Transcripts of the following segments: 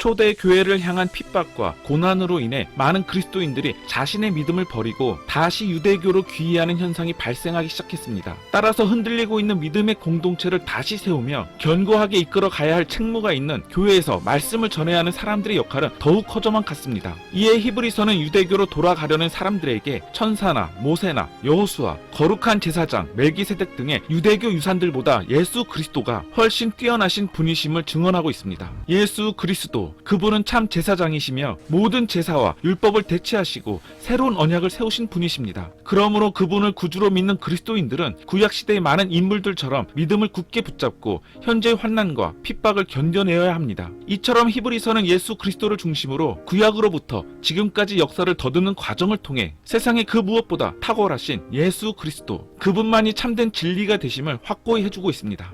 초대 교회를 향한 핍박과 고난으로 인해 많은 그리스도인들이 자신의 믿음을 버리고 다시 유대교로 귀의하는 현상이 발생하기 시작했습니다. 따라서 흔들리고 있는 믿음의 공동체를 다시 세우며 견고하게 이끌어 가야 할 책무가 있는 교회에서 말씀을 전해야 하는 사람들의 역할은 더욱 커져만 갔습니다. 이에 히브리서는 유대교로 돌아가려는 사람들에게 천사나 모세나 여호수아, 거룩한 제사장, 멜기세덱 등의 유대교 유산들보다 예수 그리스도가 훨씬 뛰어나신 분이심을 증언하고 있습니다. 예수 그리스도, 그분은 참 제사장이시며 모든 제사와 율법을 대체하시고 새로운 언약을 세우신 분이십니다. 그러므로 그분을 구주로 믿는 그리스도인들은 구약시대의 많은 인물들처럼 믿음을 굳게 붙잡고 현재의 환난과 핍박을 견뎌내어야 합니다. 이처럼 히브리서는 예수 그리스도를 중심으로 구약으로부터 지금까지 역사를 더듬는 과정을 통해 세상의 그 무엇보다 탁월하신 예수 그리스도, 그분만이 참된 진리가 되심을 확고히 해주고 있습니다.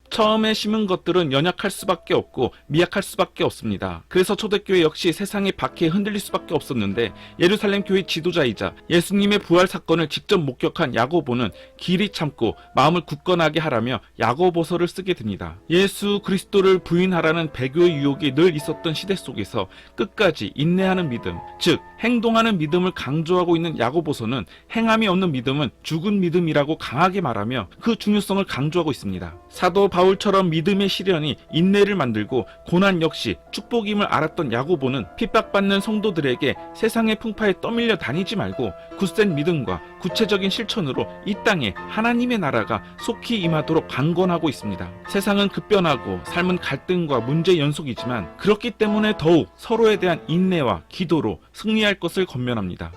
처음에 심은 것들은 연약할 수밖에 없고 미약할 수밖에 없습니다. 그래서 초대교회 역시 세상의 박해에 흔들릴 수밖에 없었는데 예루살렘 교회 지도자이자 예수님의 부활 사건을 직접 목격한 야고보는 길이 참고 마음을 굳건하게 하라며 야고보서를 쓰게 됩니다. 예수 그리스도를 부인하라는 배교의 유혹이 늘 있었던 시대 속에서 끝까지 인내하는 믿음, 즉 행동하는 믿음을 강조하고 있는 야고보서는 행함이 없는 믿음은 죽은 믿음이라고 강하게 말하며 그 중요성을 강조하고 있습니다. 사도 바울처럼 믿음의 시련이 인내를 만들고 고난 역시 축복임을 알았던 야고보는 핍박받는 성도들에게 세상의 풍파에 떠밀려 다니지 말고 굳센 믿음과 구체적인 실천으로 이 땅에 하나님의 나라가 속히 임하도록 강권하고 있습니다. 세상은 급변하고 삶은 갈등과 문제의 연속이지만 그렇기 때문에 더욱 서로에 대한 인내와 기도로 승리할 것을 권면합니다.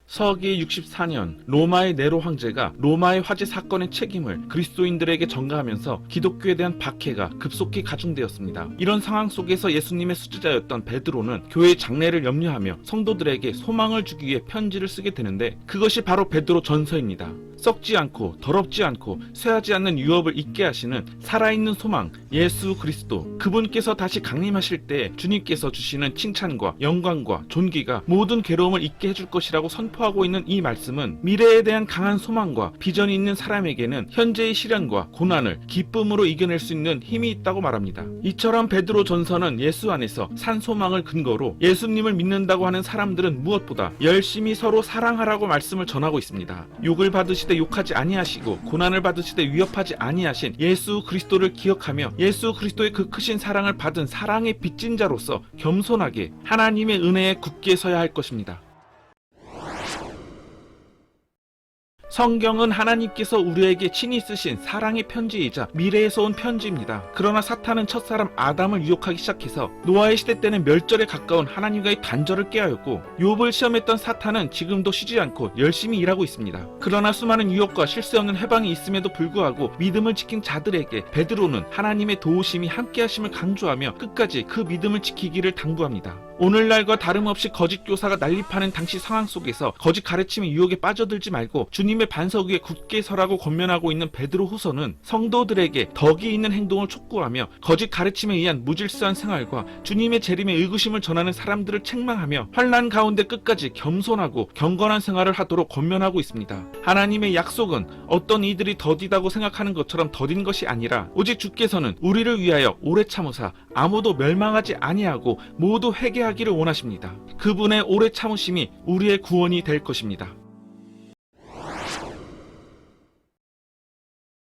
서기 64년 로마의 네로 황제가 로마의 화재 사건의 책임을 그리스도인들에게 전가하면서 기독교에 대한 박해가 급속히 가중되었습니다. 이런 상황 속에서 예수님의 수제자였던 베드로는 교회의 장래를 염려하며 성도들에게 소망을 주기 위해 편지를 쓰게 되는데 그것이 바로 베드로 전서입니다. 썩지 않고 더럽지 않고 쇠하지 않는 유업을 잊게 하시는 살아있는 소망 예수 그리스도, 그분께서 다시 강림하실 때 주님께서 주시는 칭찬과 영광과 존귀가 모든 괴로움을 잊게 해줄 것이라고 선포하고 있는 이 말씀은 미래에 대한 강한 소망과 비전이 있는 사람에게는 현재의 시련과 고난을 기쁨으로 이겨낼 수 있는 힘이 있다고 말합니다. 이처럼 베드로 전서는 예수 안에서 산 소망을 근거로 예수님을 믿는다고 하는 사람들은 무엇보다 열심히 서로 사랑하라고 말씀을 전하고 있습니다. 욕을 받으시되 욕하지 아니하시고 고난을 받으시되 위협하지 아니하신 예수 그리스도를 기억하며 예수 그리스도의 그 크신 사랑을 받은 사랑의 빚진 자로서 겸손하게 하나님의 은혜에 굳게 서야 할 것입니다. 성경은 하나님께서 우리에게 친히 쓰신 사랑의 편지이자 미래에서 온 편지입니다. 그러나 사탄은 첫사람 아담을 유혹하기 시작해서 노아의 시대 때는 멸절에 가까운 하나님과의 단절을 깨하였고 욥을 시험했던 사탄은 지금도 쉬지 않고 열심히 일하고 있습니다. 그러나 수많은 유혹과 쉴 새 없는 해방이 있음에도 불구하고 믿음을 지킨 자들에게 베드로는 하나님의 도우심이 함께하심을 강조하며 끝까지 그 믿음을 지키기를 당부합니다. 오늘날과 다름없이 거짓 교사가 난립하는 당시 상황 속에서 거짓 가르침의 유혹에 빠져들지 말고 주님의 반석 위에 굳게 서라고 권면하고 있는 베드로 후서는 성도들에게 덕이 있는 행동을 촉구하며 거짓 가르침에 의한 무질서한 생활과 주님의 재림의 의구심을 전하는 사람들을 책망하며 환난 가운데 끝까지 겸손하고 경건한 생활을 하도록 권면하고 있습니다. 하나님의 약속은 어떤 이들이 더디다고 생각하는 것처럼 더딘 것이 아니라 오직 주께서는 우리를 위하여 오래 참으사 아무도 멸망하지 아니하고 모두 회개하기를 원하십니다. 그분의 오래 참으심이 우리의 구원이 될 것입니다.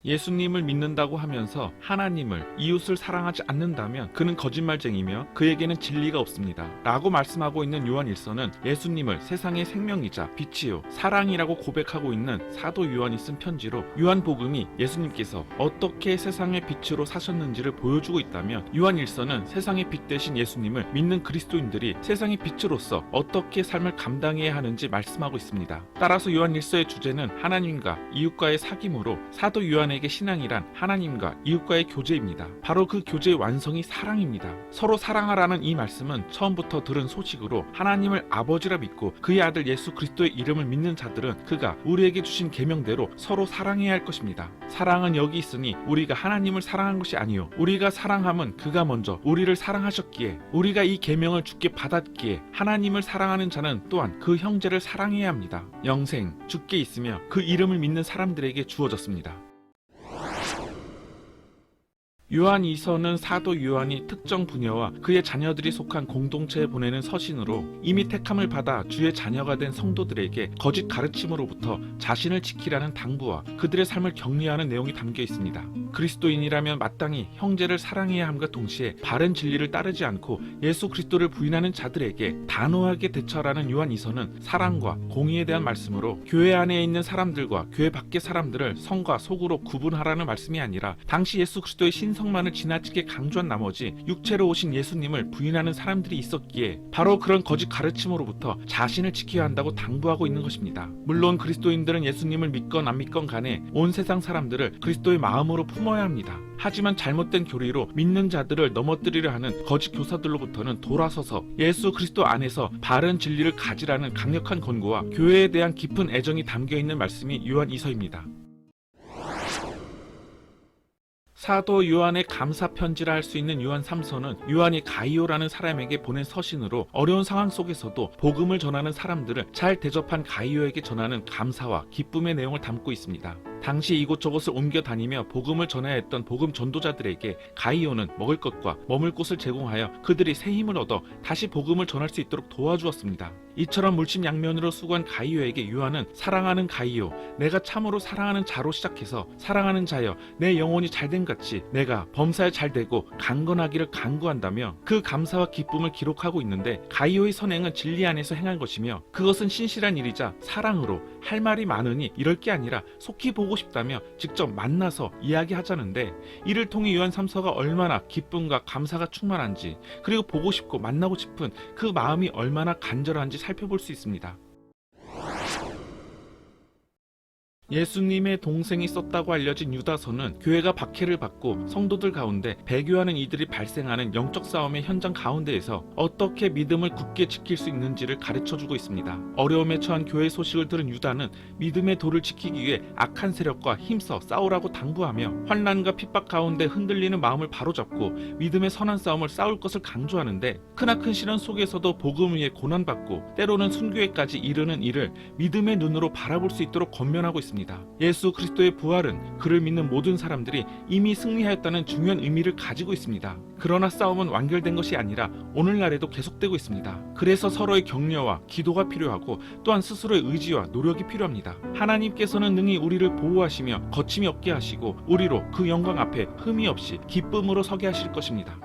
예수님을 믿는다고 하면서 하나님을, 이웃을 사랑하지 않는다면 그는 거짓말쟁이며 그에게는 진리가 없습니다. 라고 말씀하고 있는 요한 1서는 예수님을 세상의 생명이자 빛이요 사랑이라고 고백하고 있는 사도 요한이 쓴 편지로 요한복음이 예수님께서 어떻게 세상의 빛으로 사셨는지를 보여주고 있다며 요한 1서는 세상의 빛 대신 예수님을 믿는 그리스도인들이 세상의 빛으로서 어떻게 삶을 감당해야 하는지 말씀하고 있습니다. 따라서 요한 1서의 주제는 하나님과 이웃과의 사귐으로 사도 요한의 신앙이란 하나님과 이웃과의 교제입니다. 바로 그 교제의 완성이 사랑입니다. 서로 사랑하라는 이 말씀은 처음부터 들은 소식으로 하나님을 아버지라 믿고 그의 아들 예수 그리스도의 이름을 믿는 자들은 그가 우리에게 주신 계명대로 서로 사랑해야 할 것입니다. 사랑은 여기 있으니 우리가 하나님을 사랑한 것이 아니요 우리가 사랑함은 그가 먼저 우리를 사랑하셨기에 우리가 이 계명을 주께 받았기에 하나님을 사랑하는 자는 또한 그 형제를 사랑해야 합니다. 영생 주께 있으며 그 이름을 믿는 사람들에게 주어졌습니다. 요한 2서는 사도 요한이 특정 부녀와 그의 자녀들이 속한 공동체에 보내는 서신으로 이미 택함을 받아 주의 자녀가 된 성도들에게 거짓 가르침으로부터 자신을 지키라는 당부와 그들의 삶을 격려하는 내용이 담겨 있습니다. 그리스도인이라면 마땅히 형제를 사랑해야 함과 동시에 바른 진리를 따르지 않고 예수 그리스도를 부인하는 자들에게 단호하게 대처하라는 요한 2서는 사랑과 공의에 대한 말씀으로 교회 안에 있는 사람들과 교회 밖의 사람들을 성과 속으로 구분하라는 말씀이 아니라 당시 예수 그리스도의 신성만을 지나치게 강조한 나머지 육체로 오신 예수님을 부인하는 사람들이 있었기에 바로 그런 거짓 가르침으로부터 자신을 지켜야 한다고 당부하고 있는 것입니다. 물론 그리스도인들은 예수님을 믿건 안 믿건 간에 온 세상 사람들을 그리스도의 마음으로 품어야 합니다. 하지만 잘못된 교리로 믿는 자들을 넘어뜨리려 하는 거짓 교사들로부터는 돌아서서 예수 그리스도 안에서 바른 진리를 가지라는 강력한 권고와 교회에 대한 깊은 애정이 담겨 있는 말씀이 요한 2서입니다. 사도 요한의 감사 편지라 할 수 있는 요한 3서는 요한이 가이오라는 사람에게 보낸 서신으로 어려운 상황 속에서도 복음을 전하는 사람들을 잘 대접한 가이오에게 전하는 감사와 기쁨의 내용을 담고 있습니다. 당시 이곳저곳을 옮겨 다니며 복음을 전해야 했던 복음 전도자들에게 가이오는 먹을 것과 머물 곳을 제공하여 그들이 새 힘을 얻어 다시 복음을 전할 수 있도록 도와주었습니다. 이처럼 물심양면으로 수고한 가이오에게 요한은 사랑하는 가이오, 내가 참으로 사랑하는 자로 시작해서 사랑하는 자여, 내 영혼이 잘된 같이 내가 범사에 잘되고 강건하기를 간구한다며 그 감사와 기쁨을 기록하고 있는데, 가이오의 선행은 진리 안에서 행한 것이며 그것은 신실한 일이자 사랑으로 할 말이 많으니 이럴 게 아니라 속히 보고 싶다며 직접 만나서 이야기하자는데, 이를 통해 요한 3서가 얼마나 기쁨과 감사가 충만한지, 그리고 보고 싶고 만나고 싶은 그 마음이 얼마나 간절한지 살펴볼 수 있습니다. 예수님의 동생이 썼다고 알려진 유다서는 교회가 박해를 받고 성도들 가운데 배교하는 이들이 발생하는 영적 싸움의 현장 가운데에서 어떻게 믿음을 굳게 지킬 수 있는지를 가르쳐주고 있습니다. 어려움에 처한 교회 소식을 들은 유다는 믿음의 도를 지키기 위해 악한 세력과 힘써 싸우라고 당부하며 환난과 핍박 가운데 흔들리는 마음을 바로잡고 믿음의 선한 싸움을 싸울 것을 강조하는데, 크나큰 시련 속에서도 복음 위에 고난받고 때로는 순교에까지 이르는 이를 믿음의 눈으로 바라볼 수 있도록 권면하고 있습니다. 예수 그리스도의 부활은 그를 믿는 모든 사람들이 이미 승리하였다는 중요한 의미를 가지고 있습니다. 그러나 싸움은 완결된 것이 아니라 오늘날에도 계속되고 있습니다. 그래서 서로의 격려와 기도가 필요하고 또한 스스로의 의지와 노력이 필요합니다. 하나님께서는 능히 우리를 보호하시며 거침이 없게 하시고 우리로 그 영광 앞에 흠이 없이 기쁨으로 서게 하실 것입니다.